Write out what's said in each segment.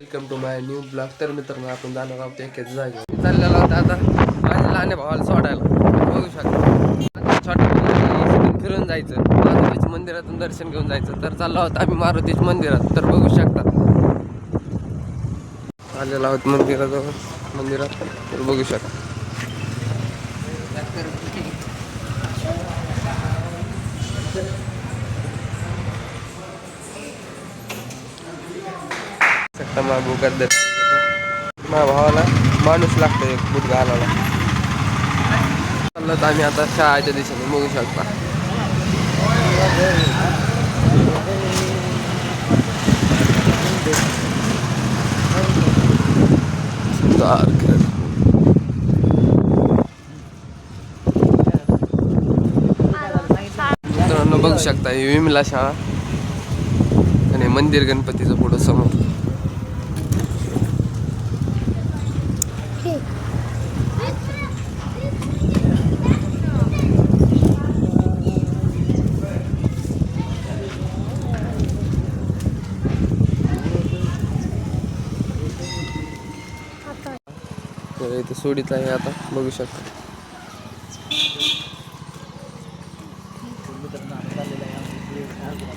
Welcome to my new blog. तर मित्रांनो आपण जाणार आहोत एकाच जागेवर. चाललेलो होतं आता माझ्या लहान भावाला सोडायला. बघू शकता छोट्या मुलाला फिरून जायचं, मारुतीच्या मंदिरातून दर्शन घेऊन जायचं. तर चाललो आहोत आम्ही मारुतीच्या मंदिरात. तर बघू शकता आलेलो आहोत मंदिरात. तर बघू शकता महाभूगात माझ्या भावाला माणूस लागतो एक बुट घालायला. चाललो आम्ही आता शाळेच्या दिशेने. बघू शकता मित्रांनो बघू शकता ही विमला शाळा आणि मंदिर गणपतीचं पुढं समोर. इथे सोडीत आहे आता. बघू शकता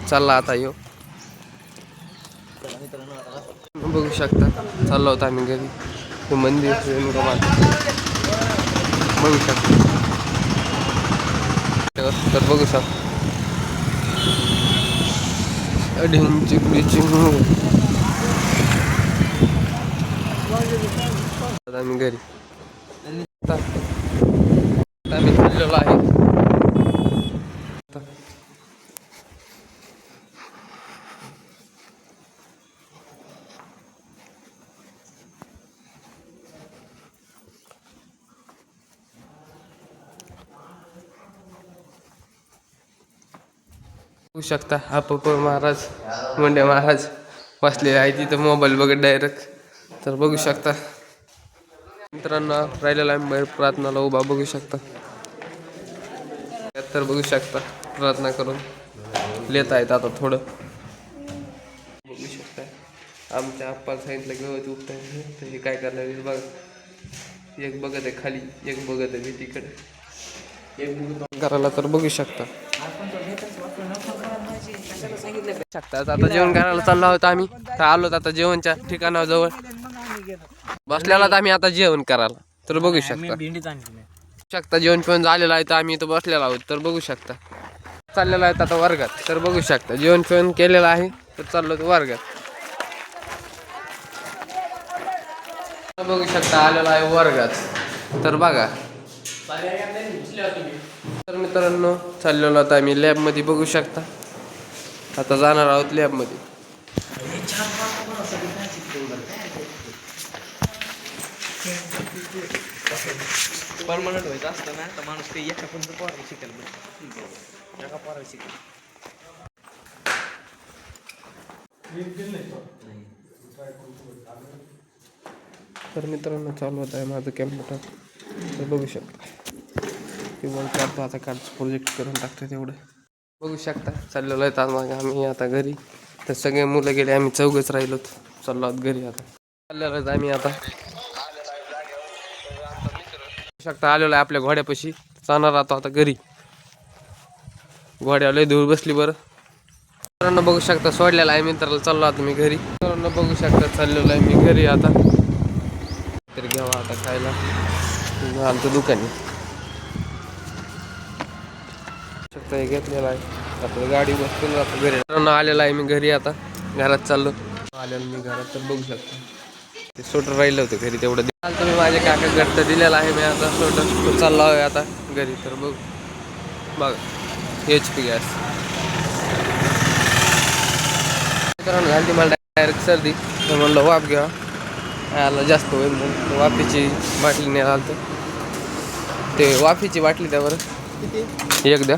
चालला आता यो. बघू शकता चाललो होता आम्ही घरी. हे मंदिर बघू शकता. तर बघू शकता आम्ही घरी आम्ही चाललेलो आहे. बघू शकता आप महाराज मुंडे महाराज बसले आहे तिथं मोबाईल बघत डायरेक्ट. तर बघू शकता मित्रांनो राहिलेला आम्ही बाहेर प्रार्थनाला उभा. बघू शकता तर बघू शकता प्रार्थना करून लिहित आहेत आता थोडं. बघू शकता आमच्या आप्पाला सांगितलं की गवत उपटायचं. तर हे काय करणार बघ. एक बघत आहे खाली, एक बघत आहे भीतीकडे, एक करायला. तर बघू शकता आता जेवण करायला चाललो आहोत आम्ही. तर आलो आता जेवणच्या ठिकाणाजवळ बसलेला आम्ही आता जेवण करायला. तर बघू शकता जेवण पिऊन झालेलं आहे. तर आम्ही इथं बसलेलो आहोत. तर बघू शकता चाललेलं आहे आता वर्गात. तर बघू शकता जेवण पिऊन केलेलं आहे. तर चाललो तो वर्गात. बघू शकता आलेला आहे वर्गात. तर बघा तर मित्रांनो चाललेलो आता आम्ही लॅबमध्ये. बघू शकता आता जाणार आहोत लॅबमध्ये. परमनंट व्हायचं असतं ना तर माणूस ते एका पण पोराला शिकेल. एका पोराला शिकेल. तर मित्रांनो चालू होत आहे माझं कॅम्प्युटर. तर बघू शकता किंवा काढतो आता कार्डचं प्रोजेक्ट करून टाकतो तेवढं. बघू शकता चाललेलो आहे मग आम्ही आता घरी. तर सगळे मुलं गेले, आम्ही चौघच राहिलो. चाललो आहोत घरी आता. चाललेलो आहेत आम्ही आता. बघू शकता आलेलो आहे आपल्या घोड्यापाशी. जाणार आता घरी. घोड्याला लय धूळ बसली बरं. मित्रांनो बघू शकता सोडलेला आहे मित्राला. चाललो आता मी घरी. मित्रांनो बघू शकता चाललेलो आहे मी घरी आता. तर घ्यावा आता खायला आमचं दुकानी. शकता हे घेतलेलं आहे आता गाडी बसतो आता घरी. मित्रांनो आलेला आहे मी घरी आता. घरात चाललो आलेलो मी घरात. तर बघू शकता ते स्वेटर राहिलं होतं घरी तेवढं तुम्ही माझ्या काकाकडं तर दिलेलं आहे मी आता स्वेटर. तो चालला आहे आता घरी. तर बघ HP गॅस. मित्रांनो झाली मला डायरेक्ट सर्दी. तर म्हणलं वाफ घ्या याला जास्त होईल म्हणून वाफीची बाटली नाही आलं. ते वाफीची बाटली द्या बरं एक द्या.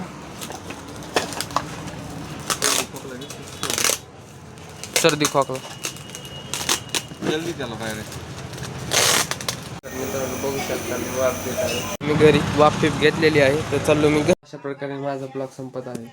सर्दी खोकला जल्दी त्याला बाहेर. मित्रांनो बघू शकता मी वाफ घेत आहे. मी घरी वाफ घेतलेली आहे. तर चाललो मी. अशा प्रकारे माझा ब्लॉग संपत आहे.